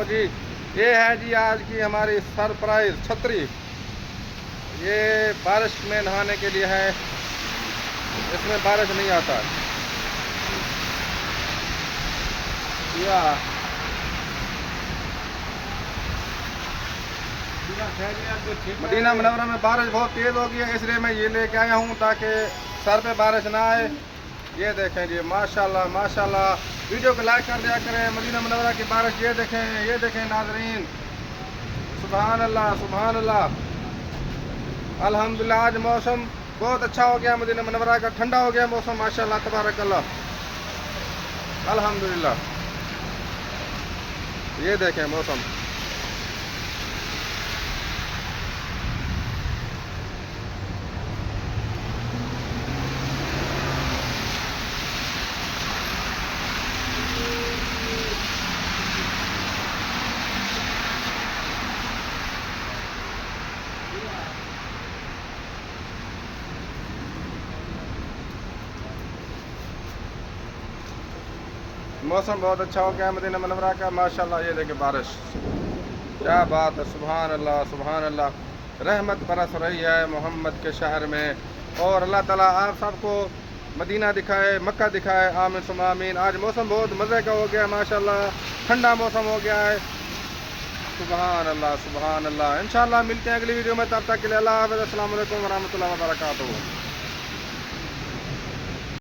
जी ये है जी आज की हमारी सरप्राइज छतरी। ये बारिश में नहाने के लिए है, इसमें बारिश नहीं आता या मदीना मुनव्वरा में बारिश बहुत तेज़ हो गई है, इसलिए मैं ये लेके आया हूँ ताकि सर पे बारिश ना आए। ये देखें जी माशाल्लाह माशाल्लाह। वीडियो को लाइक कर दिया करें। मदीना मुनव्वरा की बारिश ये देखें नाज़रीन। सुभान अल्लाह सुभान अल्लाह। अल्हम्दुलिल्लाह आज मौसम बहुत अच्छा हो गया, मदीना मुनव्वरा का ठंडा हो गया मौसम माशाल्लाह तबारक अल्लाह अल्हम्दुलिल्लाह। ये देखें मौसम। मौसम बहुत अच्छा हो गया मदीना मुनव्वरा का माशाल्लाह। ये देखें बारिश, क्या बात है। सुभान अल्लाह सुभान अल्लाह। रहमत बरस रही है मोहम्मद के शहर में, और अल्लाह ताला आप सबको मदीना दिखाए, मक्का दिखाए। आमीन सुम्मा आमीन। आज मौसम बहुत मज़े का हो गया माशाल्लाह, ठंडा मौसम हो गया है। सुभान अल्लाह सुभान अल्लाह। इंशाल्लाह मिलते हैं अगली वीडियो में, तब तक के लिए अल्लाह हाफ़िज़। अस्सलाम वालेकुम व रहमतुल्लाहि व बरकातुहू।